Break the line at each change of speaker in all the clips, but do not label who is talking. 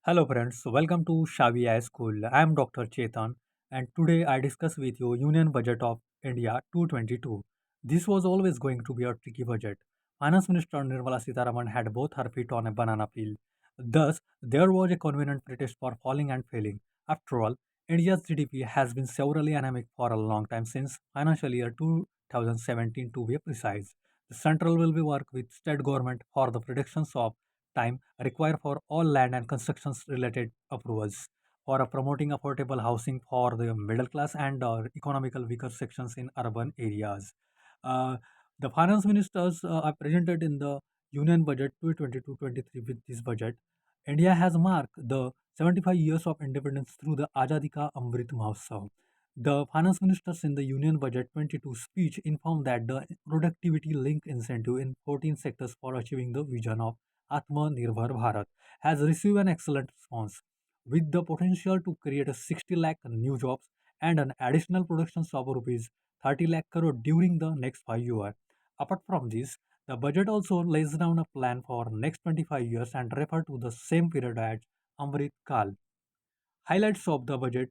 Hello friends, welcome to Shavia School. I am Dr. Chetan and today I discuss with you Union Budget of India 222. This was always going to be a tricky budget. Finance Minister Nirmala Sitharaman had both her feet on a banana peel. Thus, there was a convenient pretext for falling and failing. After all, India's GDP has been severely anemic for a long time since financial year 2017 to be precise. The central will be work with state government for the predictions of time required for all land and constructions related approvals for promoting affordable housing for the middle class and economical weaker sections in urban areas. Uh, the finance ministers are presented in the Union Budget 2022-23 with this budget. India has marked the 75 years of independence through the Azadi Ka Amrit Mahotsav. The finance ministers in the Union Budget 22 speech informed that the productivity linked incentive in 14 sectors for achieving the vision of Atmanirbhar Bharat has received an excellent response, with the potential to create a 60 lakh new jobs and an additional production of rupees 30 lakh crore during the next 5 years. Apart from this, the budget also lays down a plan for next 25 years and refer to the same period as Amrit Kal. Highlights of the budget: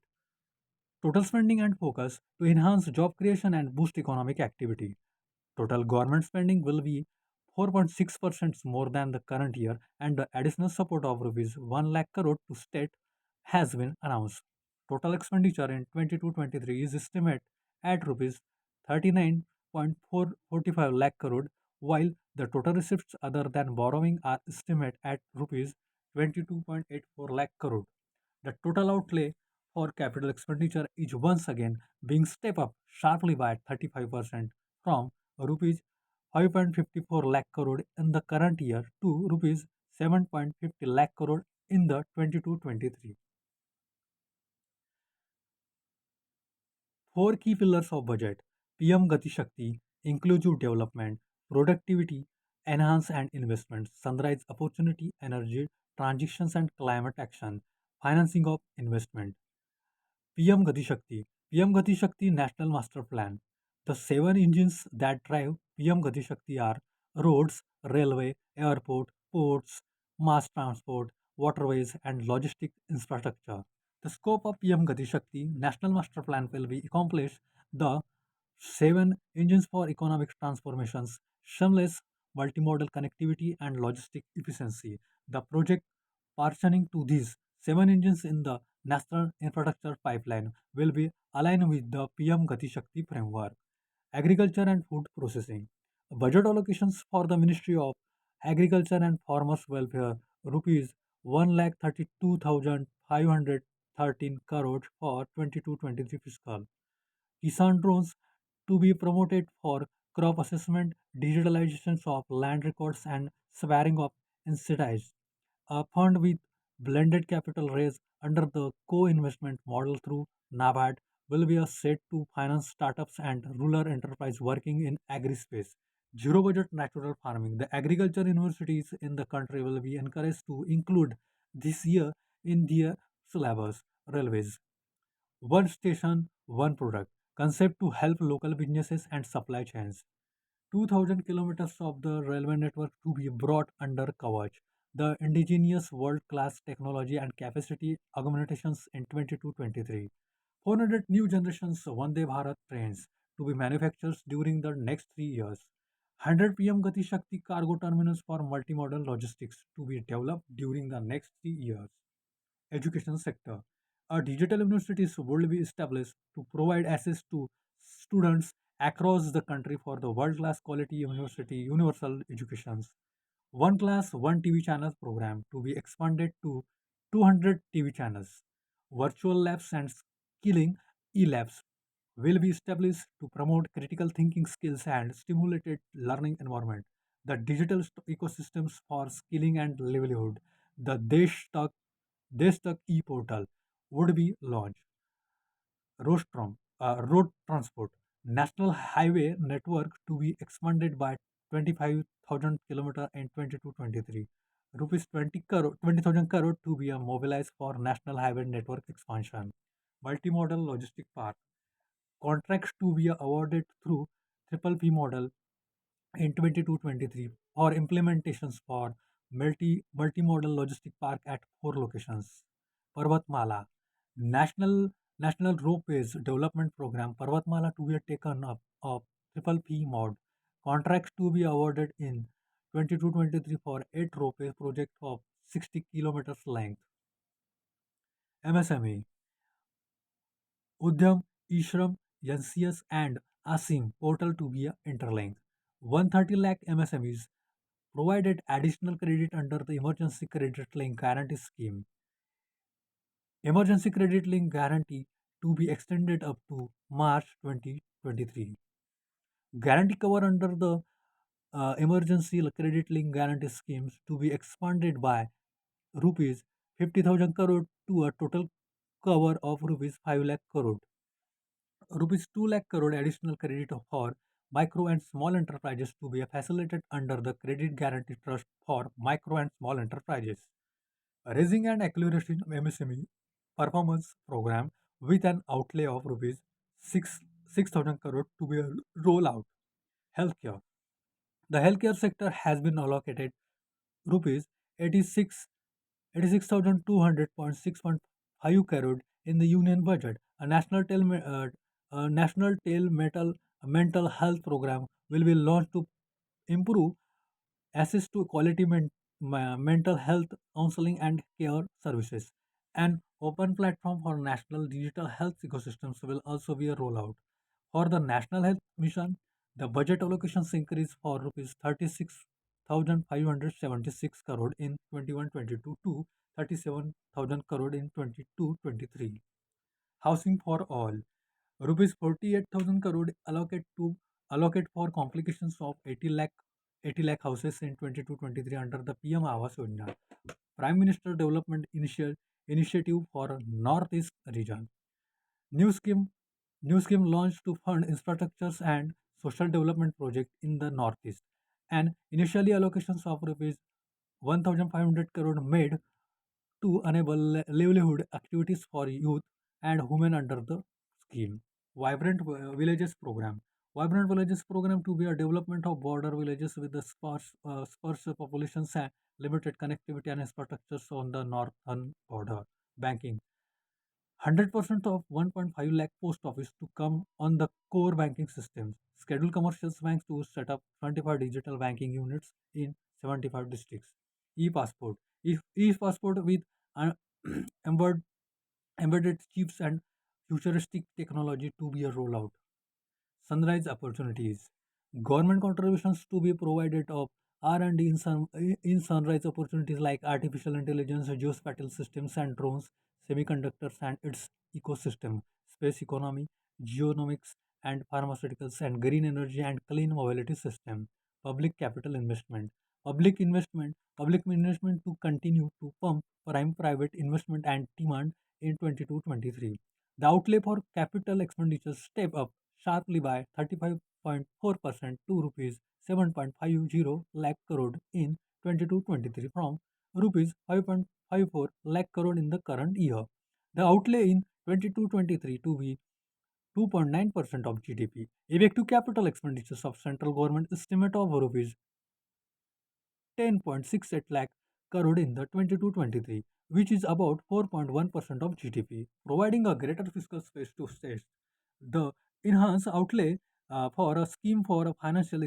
total spending and focus to enhance job creation and boost economic activity. Total government spending will be 4.6% more than the current year, and the additional support of rupees 1 lakh crore to state has been announced. Total expenditure in 22-23 is estimated at rupees 39.445 lakh crore, while the total receipts other than borrowing are estimated at rupees 22.84 lakh crore. The total outlay for capital expenditure is once again being stepped up sharply by 35% from rupees 5.54 lakh crore in the current year to rupees 7.50 lakh crore in the 22-23. Four key pillars of budget: PM Gati Shakti, inclusive development, productivity, enhance and investment, sunrise opportunity, energy, transitions and climate action, financing of investment. PM Gati Shakti. PM Gati Shakti National Master Plan. The seven engines that drive PM Gati Shakti are roads, railway, airport, ports, mass transport, waterways, and logistic infrastructure. The scope of PM Gati Shakti National Master Plan will be accomplish the seven engines for economic transformations, seamless multimodal connectivity, and logistic efficiency. The project partitioning to these seven engines in the national infrastructure pipeline will be aligned with the PM Gati Shakti framework. Agriculture and food processing. Budget allocations for the Ministry of Agriculture and Farmers Welfare rupees 1,32,513 crore for 22-23 fiscal. Kisan drones to be promoted for crop assessment, digitalization of land records, and sparing of insecticides. A fund with blended capital raise under the co-investment model through NABARD will be a set to finance startups and rural enterprise working in agri-space. Zero budget natural farming. The agriculture universities in the country will be encouraged to include this year in their syllabus. Railways. One station, one product. Concept to help local businesses and supply chains. 2,000 kilometers of the railway network to be brought under Kavach. The indigenous world-class technology and capacity augmentations in 22-23. 400 new generations Vande Bharat trains to be manufactured during the next 3 years. 100 PM Gati Shakti cargo terminals for multimodal logistics to be developed during the next 3 years. Education sector. Digital universities will be established to provide access to students across the country for the world-class quality university universal educations. One class, one TV channel program to be expanded to 200 TV channels. Virtual labs and skilling e-labs will be established to promote critical thinking skills and stimulated learning environment. The digital ecosystems for skilling and livelihood. The Deshtak e-portal would be launched. Road transport. National highway network to be expanded by 25,000 km in 22-23. Rupees 20,000 crore to be mobilized for national highway network expansion. Multimodal logistic park. Contracts to be awarded through Triple P model in 22-23 or implementations for multimodal logistic park at 4 locations. Parvatmala, National National Ropeways Development Program. Parvatmala to be taken up of triple P mod. Contracts to be awarded in 22-23 for 8 ropeway project of 60 kilometers length. MSME, Udyam, Ishram, Yansias and Asim portal to be interlinked. 130 lakh MSMEs provided additional credit under the Emergency Credit Link Guarantee Scheme. Emergency Credit Link Guarantee to be extended up to March 2023. Guarantee cover under the Emergency Credit Link Guarantee Schemes to be expanded by rupees 50,000 crore to a total cover of rupees 5 lakh crore. Rupees 2 lakh crore additional credit for micro and small enterprises to be facilitated under the Credit Guarantee Trust for micro and small enterprises. Raising and acceleration of MSME performance program with an outlay of rupees 6,000 crore to be rolled out. Healthcare. The healthcare sector has been allocated rupees 86,200.6.5 crore in the union budget. A national tail metal mental health program will be launched to improve access to quality mental health counseling and care services. An open platform for national digital health ecosystems will also be a rollout. For the National Health Mission, the budget allocations increase for rupees 36,576 crore in 21-22 to 37,000 crore in 22-23. Housing for all. Rupees 48,000 crore allocate for complications of 80 lakh houses in 22-23 under the PM Awas Yojana. Prime Minister Development Initiative for Northeast region. New scheme New scheme launched to fund infrastructures and social development projects in the Northeast. And initially allocations of rupees 1,500 crore made to enable livelihood activities for youth and women under the scheme. Villages program. Vibrant Villages program to be a development of border villages with the sparse populations and limited connectivity and infrastructures on the northern border. Banking. 100% of 1.5 lakh post office to come on the core banking systems. Schedule commercial banks to set up 25 digital banking units in 75 districts. E-passport. E-passport with uh, embed, embedded chips and futuristic technology to be a rollout. Sunrise opportunities. Government contributions to be provided of R&D in sunrise opportunities like artificial intelligence, geospatial systems and drones, semiconductors and its ecosystem, space economy, genomics and pharmaceuticals and green energy and clean mobility system. Public capital investment. Public investment to continue to pump private investment and demand in 22-23. The outlay for capital expenditures step up sharply by 35.4% to rupees 7.50 lakh crore in 22-23 from rupees 5.54 lakh crore in the current year. The outlay in 22-23 to be 2.9% of GDP. Effective capital expenditures of central government estimate of rupees 10.68 lakh crore in the 22-23, which is about 4.1% of GDP, providing a greater fiscal space to states. The enhanced outlay for a scheme for a financial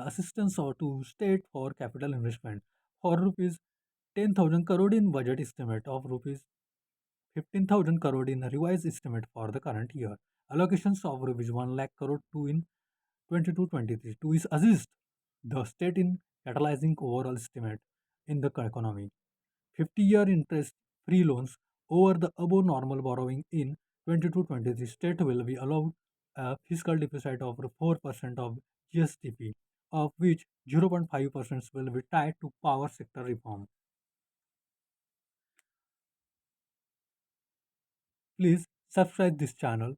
assistance or to state for capital investment for rupees 10,000 crore in budget estimate of rupees 15,000 crore in revised estimate for the current year. Allocations of rupees 1 lakh crore to in 22-23 to is assist the state in catalyzing overall estimate in the economy. 50-year interest free loans over the above normal borrowing in 22-23 state will be allowed a fiscal deficit of 4% of GSDP, of which 0.5% will be tied to power sector reform. Please subscribe this channel.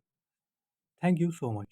Thank you so much.